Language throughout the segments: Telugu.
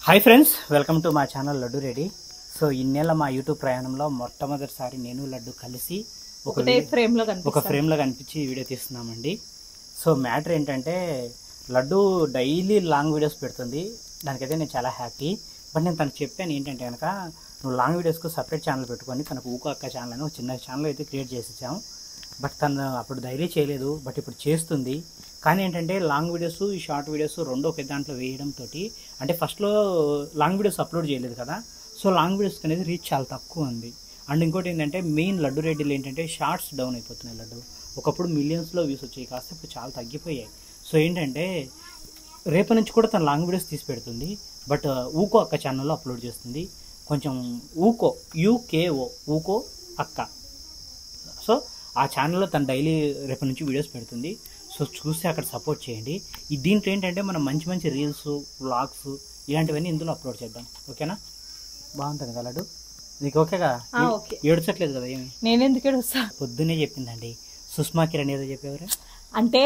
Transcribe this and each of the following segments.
హాయ్ ఫ్రెండ్స్, వెల్కమ్ టు మా ఛానల్ లడ్డు రెడీ. సో ఇన్నేళ్ళ మా యూట్యూబ్ ప్రయాణంలో మొట్టమొదటిసారి నేను లడ్డు కలిసి ఒక ఫ్రేమ్లో కనిపించి వీడియో తీస్తున్నామండి. సో మ్యాటర్ ఏంటంటే లడ్డు డైలీ లాంగ్ వీడియోస్ పెడుతుంది. దానికైతే నేను చాలా హ్యాపీ. బట్ నేను తనకు చెప్పాను ఏంటంటే కనుక నువ్వు లాంగ్ వీడియోస్కు సపరేట్ ఛానల్ పెట్టుకొని తనకు ఊకో అక్క ఛానల్ అని ఒక చిన్న ఛానల్ అయితే క్రియేట్ చేసి ఇచ్చాము. బట్ తను అప్పుడు ధైర్యం చేయలేదు, బట్ ఇప్పుడు చేస్తుంది. కానీ ఏంటంటే లాంగ్ వీడియోస్ ఈ షార్ట్ వీడియోస్ రెండు ఒకే దాంట్లో వేయడంతో అంటే ఫస్ట్లో లాంగ్ వీడియోస్ అప్లోడ్ చేయలేదు కదా, సో లాంగ్ వీడియోస్కి అనేది రీచ్ చాలా తక్కువ ఉంది. అండ్ ఇంకోటి ఏంటంటే మెయిన్ లడ్డు రెడ్డిలు ఏంటంటే షార్ట్స్ డౌన్ అయిపోతున్నాయి. లడ్డు ఒకప్పుడు మిలియన్స్లో వ్యూస్ వచ్చాయి, కాస్త ఇప్పుడు చాలా తగ్గిపోయాయి. సో ఏంటంటే రేపటి నుంచి కూడా తను లాంగ్ వీడియోస్ తీసి పెడుతుంది. బట్ ఊకో అక్క ఛానల్లో అప్లోడ్ చేస్తుంది. కొంచెం ఊకో యూకేఓ ఊకో అక్క. సో ఆ ఛానల్లో తను డైలీ రేపటి నుంచి వీడియోస్ పెడుతుంది. సో చూస్తే అక్కడ సపోర్ట్ చేయండి. దీంట్లో ఏంటంటే మనం మంచి మంచి రీల్స్, వ్లాగ్స్ ఇలాంటివన్నీ ఇందులో అప్లోడ్ చేద్దాం. ఓకేనా? బాగుంటుంది కదా లడ్డు? నీకు ఓకేగా? ఏడ్చట్లేదు కదా? ఏమి నేను ఎందుకు ఏడుస్తా? పొద్దున్నే చెప్పిందండి సుష్మా కిరణ్ ఏదో చెప్పేవారు. అంటే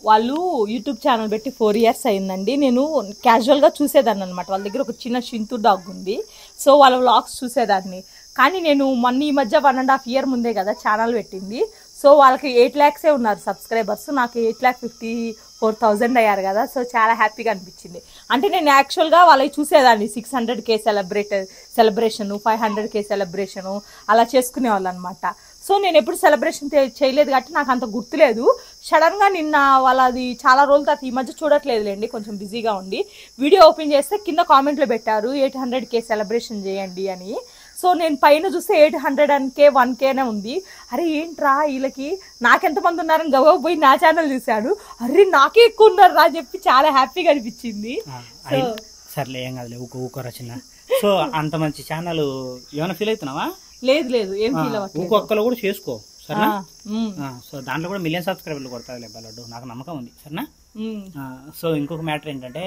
వాళ్ళు యూట్యూబ్ ఛానల్ పెట్టి 4 years అయిందండి. నేను క్యాజువల్గా చూసేదాన్ని అనమాట. వాళ్ళ దగ్గర ఒక చిన్న షింతు డాగ్ ఉంది. సో వాళ్ళ వ్లాగ్స్ చూసేదాన్ని. కానీ నేను మొన్న ఈ మధ్య 1.5 year ముందే కదా ఛానల్ పెట్టింది. సో వాళ్ళకి 8 lakhs ఉన్నారు సబ్స్క్రైబర్స్. నాకు 8,54,000 అయ్యారు కదా. సో చాలా హ్యాపీగా అనిపించింది. అంటే నేను యాక్చువల్గా వాళ్ళకి చూసేదాన్ని 600K సెలబ్రేషన్, 500K సెలబ్రేషను అలా చేసుకునే వాళ్ళు అనమాట. సో నేను ఎప్పుడు సెలబ్రేషన్ చేయలేదు కాబట్టి నాకు అంత గుర్తులేదు. సడన్గా నిన్న వాళ్ళది చాలా రోజుల తర్వాత ఈ మధ్య చూడట్లేదులేండి, కొంచెం బిజీగా ఉండి వీడియో ఓపెన్ చేస్తే కింద కామెంట్లో పెట్టారు 800K సెలబ్రేషన్ చేయండి అని. సో నేను పైన చూస్తే 800K 1Kనే ఉంది. అరే ఏంట్రా వీళ్ళకి నాకెంతమంది ఉన్నారని గబగబా పోయి నా ఛానల్ చూశాను. అరే నాకే ఎక్కువ ఉన్నారు రా అని చెప్పి చాలా హ్యాపీగా అనిపించింది. సర్లే ఏం కాదులే, ఊకోరా చిన్న. సో అంత మంచి ఛానల్ ఏమైనా ఫీల్ అవుతున్నావా? లేదు ఏం ఫీల్ అవ్వట్లేదు. ఊకొక్కలు కూడా చేసుకో సరేనా? సో దాంట్లో కూడా మిలియన్ సబ్స్క్రైబర్లు కొడతారు లడ్డు, నాకు నమ్మకం ఉంది సరేనా? సో ఇంకొక మ్యాటర్ ఏంటంటే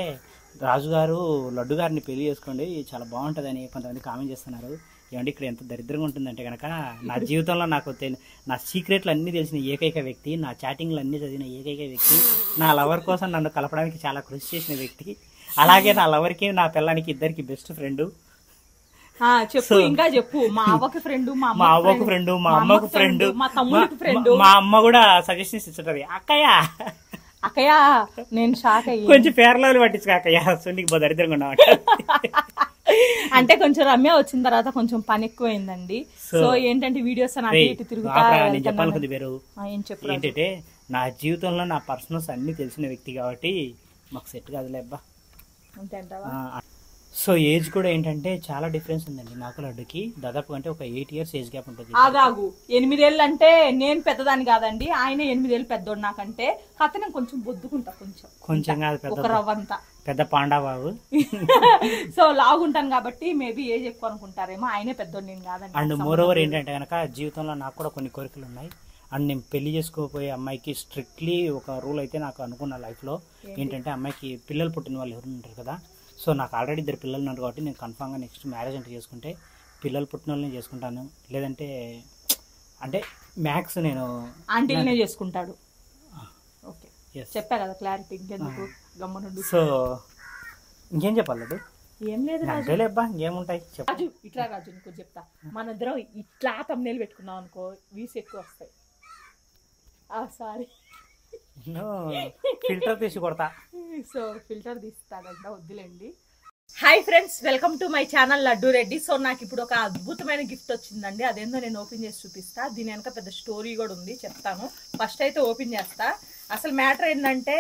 రాజు గారు లడ్డు గారిని పెళ్లి చేసుకోండి చాలా బాగుంటుందని కొంతమంది కామెంట్ చేస్తున్నారు. ఏమంటే ఇక్కడ ఎంత దరిద్రంగా ఉంటుందంటే కనుక నా జీవితంలో నాకు నా సీక్రెట్లు అన్నీ తెలిసిన ఏకైక వ్యక్తి, నా చాటింగ్లు అన్నీ చదివిన ఏకైక వ్యక్తి, నా లవర్ కోసం నన్ను కలపడానికి చాలా కృషి చేసిన వ్యక్తి, అలాగే నా లవర్కి నా పిల్లానికి ఇద్దరికి బెస్ట్ ఫ్రెండ్. చెప్పు ఇంకా చెప్పు. మా అవ్వకి ఫ్రెండ్, మా అవ్వకు ఫ్రెండ్, మా అమ్మకు ఫ్రెండ్, మా తమ్ముడికి ఫ్రెండ్. మా అమ్మ కూడా సజెషన్స్ ఇస్తుంటది. అక్కయ్య నేను షాక్ అయ్యి కొంచెం పేర్లు పట్టించుకో అక్కయ్య, సో నీకు దరిద్రంగా ఉన్నావు అంటే కొంచెం రమ్య వచ్చిన తర్వాత కొంచెం పని ఎక్కువైందండి. సో ఏంటంటే వీడియోస్ చెప్పాలనుకుంది వేరు ఏంటంటే నా జీవితంలో నా పర్సనల్స్ అన్ని తెలిసిన వ్యక్తి కాబట్టి మాకు సెట్ కాదులే అబ్బా. సో ఏజ్ కూడా ఏంటంటే చాలా డిఫరెన్స్ ఉందండి నాకు లడ్డుకి. దాదాపు అంటే ఒక 8 years ఏజ్ గ్యాప్ ఉంటుంది. ఆగాగు 8 ఏళ్ళు అంటే నేను పెద్దదాన్ని కాదండి, ఆయన 8 ఏళ్ళు పెద్దోడు నాకంటే. కాకపోతే నేను కొంచెం బొద్దుకుంటా, కొంచెం కాదు పెద్ద రవ్వంతా, పెద్ద పాండాబాబు. సో లాగుంటాను కాబట్టి మేబీ ఏజ్ ఎక్కువ అనుకుంటారేమో, ఆయనే పెద్దోడు నేను కాదండి. అండ్ మోర్ ఓవర్ ఏంటంటే కనుక జీవితంలో నాకు కూడా కొన్ని కోరికలు ఉన్నాయి. అండ్ నేను పెళ్లి చేసుకోపోయే అమ్మాయికి స్ట్రిక్ట్లీ ఒక రూల్ అయితే నాకు అనుకున్న లైఫ్లో ఏంటంటే అమ్మాయికి పిల్లలు పుట్టిన వాళ్ళు ఎవరు ఉంటారు కదా. సో నాకు ఆల్రెడీ 2 పిల్లలు ఉన్నారు కాబట్టి నేను కన్ఫామ్గా నెక్స్ట్ మ్యారేజ్ అంటే చేసుకుంటే పిల్లలు పుట్టిన వాళ్ళని చేసుకుంటాను, లేదంటే అంటే మ్యాక్స్ నేను ఆంటీనే చేసుకుంటాడు. ఓకే చెప్పా కదా క్లారిటీ, ఇంకెందుకు గమ్మునుండు. సో ఇంకేం చెప్పాలి? ఏం లేదు అంతేలేబ్బా, ఇంకేముంటాయి చెప్పు. రాజు ఇట్లా రాజు నీకు చెప్తా, మన ఇద్దరం ఇట్లా తమ్నేలు పెట్టుకున్నాం అనుకో వ్యూస్ ఎక్కువ వస్తాయి. సారీ ఫిల్టర్ తీసి కొడతా. సో ఫిల్టర్ తీస్తాడంట, వద్దులేండి. Hi friends, welcome to my channel laddu Reddy. So నాకు ఇప్పుడు ఒక అద్భుతమైన గిఫ్ట్ వచ్చిందండి. అదేందో నేను ఓపెన్ చేసి చూపిస్తా. దీని వెనక పెద్ద స్టోరీ కూడా ఉంది, చెప్తాను. ఫస్ట్ అయితే ఓపెన్ చేస్తా. అసలు మ్యాటర్ ఏంటంటే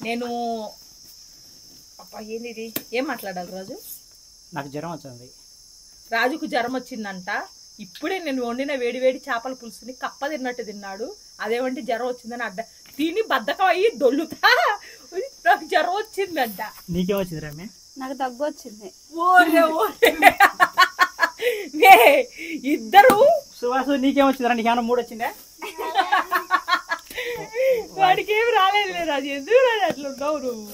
నేను ఏంది ఏం మాట్లాడాలి రాజు? నాకు జ్వరం వచ్చింది. రాజుకు జ్వరం వచ్చిందంట. ఇప్పుడే నేను వండిన వేడివేడి చేపల పులుసుని కప్ప తిన్నట్టు తిన్నాడు. అదేమంటే జ్వరం వచ్చిందని తిని బద్దకం అయ్యి దొల్లుతా నాకు జ్వరం వచ్చిందంట. నీకేం వచ్చింది రమ్య? నాకు దగ్గు వచ్చింది. ఇద్దరు సువాసు నీకేం వచ్చిందిరా? నీకేమన్నా మూడు వచ్చిందా? వాడికి ఏమి రాలేదు రాజు, ఎందుకు రాజు అట్లా ఉన్నావు నువ్వు?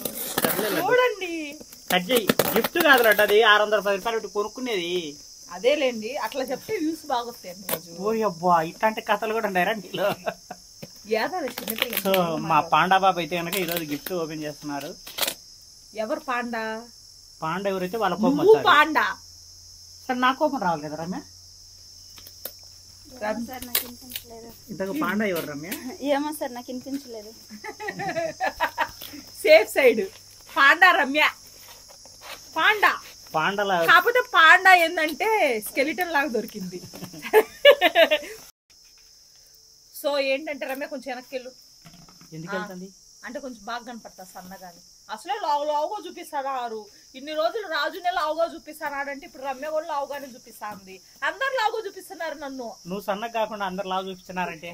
చూడండి, గిఫ్ట్ కాదు లడ్డు, అది 610 రూపాయలు కొనుక్కునేది. అదేలేండి, అట్లా చెప్తే వ్యూస్ బాగా వస్తాయండి రాజు. ఓ అబ్బా, ఇట్లాంటి కథలు కూడా ఉన్నాయరా నీలో? సో మా పాండా బాబు అయితే కనుక ఈరోజు గిఫ్ట్ ఓపెన్ చేస్తున్నారు. ఎవరు పాండా? పాండా ఎవరైతే వాళ్ళ కోపం నువ్వు వస్తుంది. పాండా. సరే నా కోపం రావాలి కదా రమ్య. సార్ నాకు వినిపించలేదు. ఇంతకు పాండా ఎవరు రమ్య? ఏమో సార్ నాకు వినిపించలేదు. సేఫ్ సైడ్ పాండా రమ్య. పాండా పాండాల కాకపోతే పాండా ఏంటంటే స్కెలిటన్ లాగా దొరికింది. సో ఏంటంటే రమ్య కొంచెం వెనక్కి ఎందుకు వెళ్తుంది అంటే కొంచెం బాగా కనపడతా సన్నగాని. అసలే లావుగా చూపిస్తాడు. ఇన్ని రోజులు రాజునే లావుగా చూపిస్తాడు అంటే ఇప్పుడు రమ్య కూడా లావుగానే చూపిస్తాంది. అందరు లావుగా చూపిస్తున్నారు నన్ను. నువ్వు సన్నగా కాకుండా అందరు లావు చూపిస్తున్నారంటే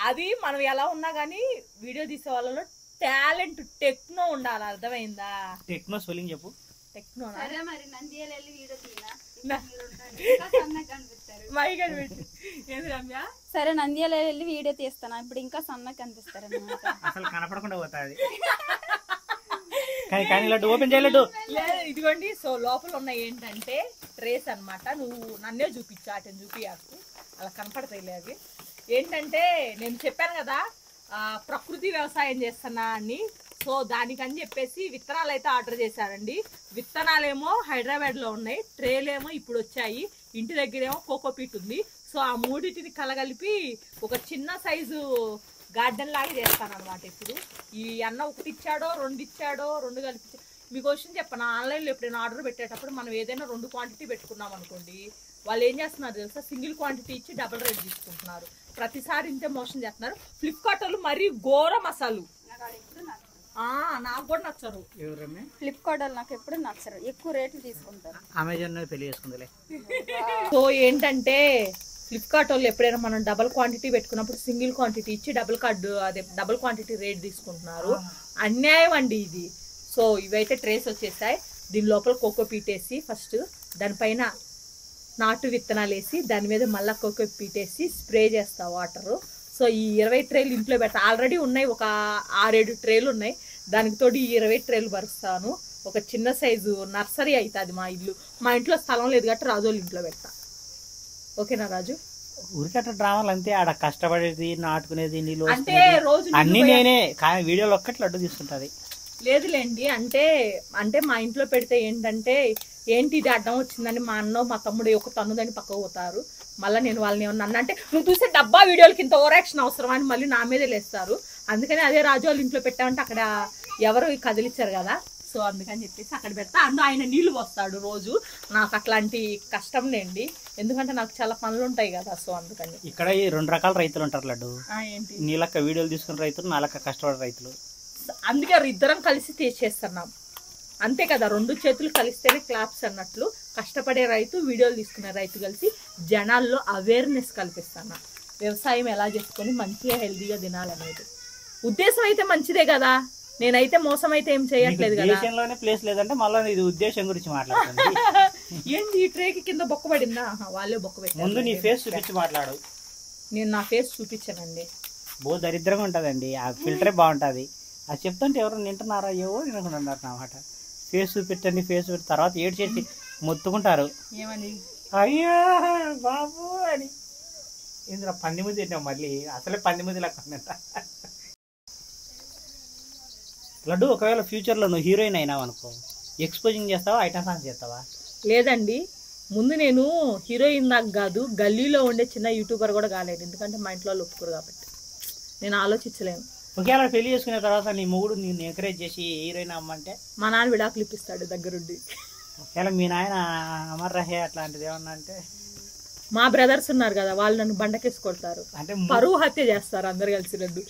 అది మనం ఎలా ఉన్నా గానీ వీడియో తీసే వాళ్ళలో టాలెంట్ టెక్నో ఉండాలి. అర్థమైందా? టెక్నో స్పెల్లింగ్ చెప్పు. టెక్నో సరే మరి నంద్యాల వెళ్ళి వీడియో తీనా ఏంది రమ్య? సరే నంద్యాల వెళ్ళి వీడియో తీస్తాను. ఇప్పుడు ఇంకా సన్నగా కనిపిస్తారు అన్నమాట. అసలు కనపడకుండా పోతుంది. కానీ లడ్డు ఓపెన్ చేయలేడు. లేదు ఇదిగోండి. సో లోపల ఉన్నాయి ఏంటంటే ట్రేస్ అన్నమాట. నువ్వు నన్నే చూపించు, అటని చూపియాకు, అలా కనపడతాయిలే అవి. ఏంటంటే నేను చెప్పాను కదా ప్రకృతి వ్యవసాయం చేస్తున్నా అని. సో దానికని చెప్పేసి విత్తనాలు అయితే ఆర్డర్ చేశానండి. విత్తనాలేమో హైదరాబాద్ లో ఉన్నాయి, ట్రేలేమో ఇప్పుడు వచ్చాయి. ఇంటి దగ్గరేమో కోకోపీట్ ఉంది. సో ఆ మూడింటిని కలగలిపి ఒక చిన్న సైజు గార్డెన్ లాగా చేస్తాను అనమాట. ఇప్పుడు ఈ అన్న ఒకటి ఇచ్చాడో రెండు కలిపి. మీకు క్వశ్చన్ చెప్పను, ఆన్లైన్లో ఎప్పుడైనా ఆర్డర్ పెట్టేటప్పుడు మనం ఏదైనా 2 క్వాంటిటీ పెట్టుకున్నాం అనుకోండి, వాళ్ళు ఏం చేస్తున్నారు తెలుసా, సింగిల్ క్వాంటిటీ ఇచ్చి డబుల్ రేట్ తీసుకుంటున్నారు. ప్రతిసారి ఇంతే మోసం చేస్తున్నారు. ఫ్లిప్కార్ట్ వాళ్ళు మరీ ఘోరం అసలు. నాకు కూడా నచ్చరు. ఫ్లిప్కార్ట్ వాళ్ళు నాకు ఎప్పుడు నచ్చరు, ఎక్కువ రేట్లు తీసుకుంటారు. అమెజాన్ పెళ్లి చేసుకుందిలే. సో ఏంటంటే ఫ్లిప్కార్ట్ వాళ్ళు ఎప్పుడైనా మనం డబుల్ క్వాంటిటీ పెట్టుకున్నప్పుడు సింగిల్ క్వాంటిటీ ఇచ్చి డబుల్ క్వాంటిటీ రేట్ తీసుకుంటున్నారు. అన్యాయం అండి ఇది. సో ఇవైతే ట్రేస్ వచ్చేసాయి. దీని లోపల కోకోపీట్ వేసి ఫస్ట్ దానిపైన నాటు విత్తనాలు వేసి దాని మీద మళ్ళీ కోకోపీట్ వేసి స్ప్రే చేస్తా వాటరు. సో ఈ 20 ట్రేలు ఇంట్లో పెడతా. ఆల్రెడీ ఉన్నాయి, ఒక 6-7 ట్రేలు ఉన్నాయి. దానికి తోడు ఈ 20 ట్రేలు పరుస్తాను. ఒక చిన్న సైజు నర్సరీ అవుతుంది మా ఇల్లు. మా ఇంట్లో స్థలం లేదు కాబట్టి రాజోళ్ళు ఇంట్లో పెడతా. ఓకేనా రాజు? ఊరికట్ట డ్రామాలు అంతే. ఆడ కష్టపడేది, నాటుకునేది, నీళ్ళు అంటే రోజు అన్ని నేనే. కానీ వీడియోలో ఒక్కటి లడ్డు తీసుకుంటది. లేదులేండి. అంటే మా ఇంట్లో పెడితే ఏంటంటే ఏంటి ఇది అడ్డం వచ్చిందని మా అన్న మా తమ్ముడు ఒక తన్నుదని పక్కకు పోతారు. మళ్ళీ నేను వాళ్ళని ఏమన్నా అంటే నువ్వు చూసే డబ్బా వీడియోలకి ఇంత ఓవర్ యాక్షన్ అవసరం అని మళ్ళీ నా మీదే లేస్తారు. అందుకని అదే రాజు వాళ్ళ ఇంట్లో పెట్టామంటే అక్కడ ఎవరు కదిలిచ్చారు కదా. సో అందుకని చెప్పేసి అక్కడ పెడతా. ఆయన నీళ్లు పోస్తాడు రోజు. నాకు అట్లాంటి కష్టం లేండి, ఎందుకంటే నాకు చాలా పనులు ఉంటాయి కదా. సో అందుకని ఇక్కడ ఈ 2 రకాల రైతులు ఉంటారు లడ్డు. ఏంటి నీలక్క వీడియోలు తీసుకున్న రైతులు, నాలక్క కష్టపడే రైతులు. అందుకే ఇద్దరం కలిసి చేస్తున్నాం అంతే కదా. 2 చేతులు కలిస్తేనే క్లాప్స్ అన్నట్లు. కష్టపడే రైతు, వీడియోలు తీసుకునే రైతు కలిసి జనాల్లో అవేర్నెస్ కల్పిస్తున్నా. వ్యవసాయం ఎలా చేసుకొని మంచిగా హెల్దీగా తినాలనేది ఉద్దేశం అయితే మంచిదే కదా. నేనైతే మోసం అయితే ఏం చేయట్లేదు కదా. దేశంలోనే ప్లేస్ లేదంటే మళ్ళీ ఇది ఉద్దేశం గురించి మాట్లాడుతుంది. ఏంది ఈ ట్రేకి కింద బొక్క పడిందా? వాళ్ళే బొక్క పెట్టారు. ముందు నీ ఫేస్ చూపించి మాట్లాడు. నేను నా ఫేస్ చూపించానండి. బో దరిద్రంగా ఉంటదండి. ఆ ఫిల్టరే బాగుంటది. అది చెప్తుంటే ఎవరు నింటున్నారా ఏవో వినుకుంటున్నారు అన్నమాట. ఫేస్ చూపించండి, ఫేస్ పెట్టి తర్వాత ఏడు చేసి మొత్తుకుంటారు. ఏమని? అయ్యా బాబు అని. ఇందులో 10 మంది తిన్నావు మళ్ళీ. అసలే 10 మంది లెక్క లడ్డు. ఒకవేళ ఫ్యూచర్ లో నువ్వు హీరోయిన్ అయినావు అనుకో, ఎక్స్పోజింగ్ చేస్తావా, ఐటమ్ సాంగ్స్ చేస్తావా? లేదండి, ముందు నేను హీరోయిన్ దాకా కాదు, గల్లీలో ఉండే చిన్న యూట్యూబర్ కూడా కాలేదు. ఎందుకంటే మా ఇంట్లో వాళ్ళు ఒప్పుకోరు కాబట్టి నేను ఆలోచించలేను. ఒకవేళ పెళ్లి చేసుకునే తర్వాత నీ మొగుడు నిన్ను ఎంకరేజ్ చేసి హీరోయిన్ అమ్మంటే? మా నాన్న విడాకులు ఇప్పిస్తాడు దగ్గరుండి. ఒకవేళ మీ నాయన అమర్ రహే అట్లాంటిది ఏమన్నా అంటే? మా బ్రదర్స్ ఉన్నారు కదా, వాళ్ళు నన్ను బండకేసి కొడతారు. అంటే పరువు హత్య చేస్తారు అందరు కలిసి. నన్ను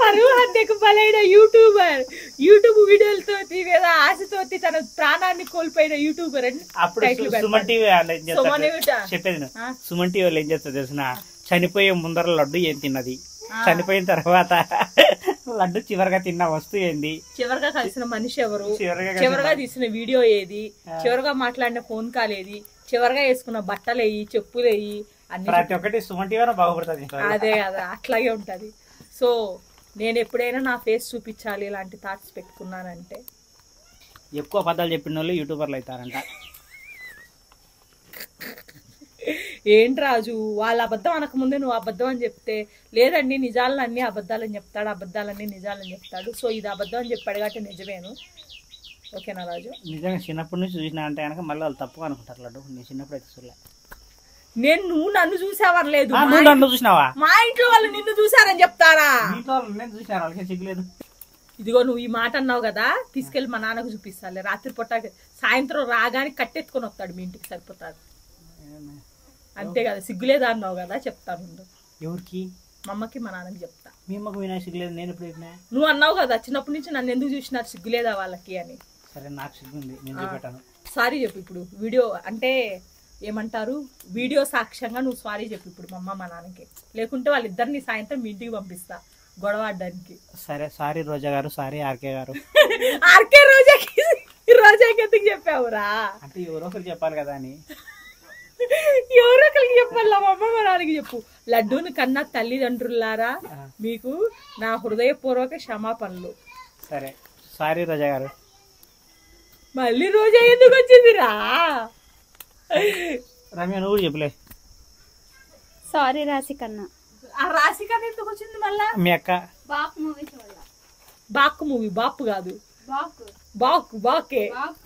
పరువు హత్యకు బలైన యూట్యూబర్, యూట్యూబ్ వీడియోలతో లేదా ఆశతో తన ప్రాణాన్ని కోల్పోయిన యూట్యూబర్ అని సుమన్ టీవీ చెప్పేది. సుమన్ టీవీ వాళ్ళు ఏం చేస్తారు తెలిసిన? చనిపోయే ముందర లడ్డు ఏం తిన్నది, చనిపోయిన తర్వాత లడ్డు చివరిగా తిన్న వస్తువు ఏంది, చివరిగా కలిసిన మనిషి ఎవరు, చివరిగా తీసిన వీడియో ఏది, చివరిగా మాట్లాడిన ఫోన్ కాల్ ఏది, చివరిగా వేసుకున్న బట్టలేయి, చెప్పులేయి, అన్ని ప్రతి ఒక్కటి సుమన్ టీవీ బాగుపడుతుంది. అదే కదా, అట్లాగే ఉంటది. సో నేను ఎప్పుడైనా నా ఫేస్ చూపించాలి ఇలాంటి థాట్స్ పెట్టుకున్నానంటే. ఎక్కువ అబద్ధాలు చెప్పిన వాళ్ళు యూట్యూబర్లు అవుతారంట. ఏంటి రాజు, వాళ్ళ అబద్ధం అనకముందే నువ్వు అబద్ధం అని చెప్తే, లేదండి నిజాలన్నీ అబద్ధాలని చెప్తాడు, అబద్ధాలన్నీ నిజాలని చెప్తాడు. సో ఇది అబద్ధం అని చెప్పాడు కాబట్టి నిజమేను. ఓకేనా రాజు? నిజంగా చిన్నప్పటి నుంచి చూసినా అంటే కనుక మళ్ళీ వాళ్ళు తప్పుగా అనుకుంటారు లడ్డు. నేను చిన్నప్పుడు అయితే చూడలే. నువ్వు నన్ను చూసావనలేదు, నువ్వు నన్ను చూసినావా? మా ఇంట్లో వాళ్ళు నిన్ను చూసారని చెప్తారా? నేను చూసినా, వాళ్ళకి సిగ్గులేదు. ఇదిగో నువ్వు ఈ మాట అన్నావు కదా, తీసుకెళ్లి మా నాన్నకు చూపిస్తాలే. రాత్రి పూట సాయంత్రం రాగానే కట్టెత్తుకొని వస్తాడు మీ ఇంటికి, సరిపోతాడు. అంతే కదా, సిగ్గులేదా అన్నావు కదా, చెప్తాను. ఎవరికి? మా అమ్మకి మా నాన్నకి చెప్తా. మీ అమ్మకు వినా సిగ్గులేదు, నేను ఎప్పుడు చెప్పినా? నువ్వు అన్నావు కదా చిన్నప్పటి నుంచి నన్ను ఎందుకు చూసినారు, సిగ్గులేదా వాళ్ళకి అని. సరే, నాకు సిగ్గుంది, నేను చూపెట్టాను. సారీ చెప్పు ఇప్పుడు. వీడియో అంటే ఏమంటారు, వీడియో సాక్ష్యంగా నువ్వు సారీ చెప్పు ఇప్పుడు మా అమ్మ మా నాన్నకి. లేకుంటే వాళ్ళిద్దరిని సాయంత్రం మీ ఇంటికి పంపిస్తా గొడవ ఆడడానికి. సరే, సారీ రోజా గారు, సారీ ఆర్కే గారు. ఆర్కే రోజాకి ఎందుకు చెప్పావురా? అంటే ఎవరో ఒకరు చెప్పాలి కదా అని. ఎవరో ఒకరికి చెప్పాలా? మా అమ్మ మా నాన్నకి చెప్పు. లడ్డూని కన్నా తల్లిదండ్రులారా, మీకు నా హృదయపూర్వక క్షమాపణలు. సరే, సారీ రోజా గారు. మళ్ళీ రోజా ఎందుకు వచ్చిందిరా? రమ్య నువ్వు చెప్పులే. సారీ రాశి కన్నా. ఆ రాశి కన్నా ఎందుకు వచ్చింది మళ్ళా? మీ అక్క బాక్ మూవీ చూడాల. బాక్ మూవీ, బాపు కాదు, బాక్ బాకు బాకే. బాక్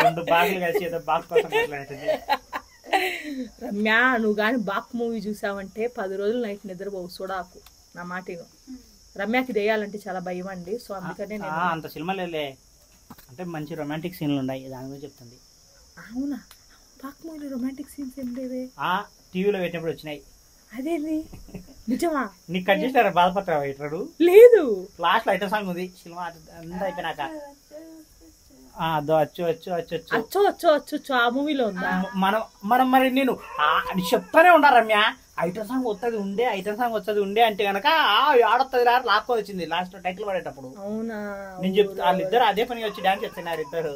రెండు బాగులు కలిసి ఏదో బాగు కోసం మాట్లాడుతుంది. రమ్య, నువ్వు కానీ బాక్ మూవీ చూసావంటే 10 రోజులు నైట్ నిద్రపోవు. చూడాకు, నా మాటను. రమ్యకి దేయాలంటే చాలా భయం అండి, సో అందుకనే నేను. అంత సినిమా లేలే, అంటే మంచి రొమాంటిక్ సీన్లు ఉన్నాయి, దాని గురించి చెప్తుంది. అవునా? బాక్ మూవీ రొమాంటిక్ సీన్స్ ఏం లేవే. టీవీలో పెట్టినప్పుడు వచ్చినాయి. అదేంది, నిజమా? నీకు కట్ చేసినారా? బాధపడతావా? ఇట్రాడు లేదు, లాస్ట్ లో ఐటమ్ సాంగ్ ఉంది సినిమా అంతా అయిపోయినాక. అదో అచ్చు అచ్చు అచ్చు అచ్చు అచ్చో అచ్చో అచ్చో ఆ మూవీలో ఉందా? మనం మరి నేను అది చెప్తానే ఉన్నా రమ్య, ఐటమ్ సాంగ్ వస్తుంది ఉండే, ఐటమ్ సాంగ్ వస్తుంది ఉండే అంటే కనుక ఆడొస్తుంది రా లాక్కొని వచ్చింది లాస్ట్ టైటిల్ పడేటప్పుడు. అవునా? నేను చెప్తా, వాళ్ళిద్దరు అదే పని వచ్చి డాన్స్ చేస్తున్నారు ఇద్దరు.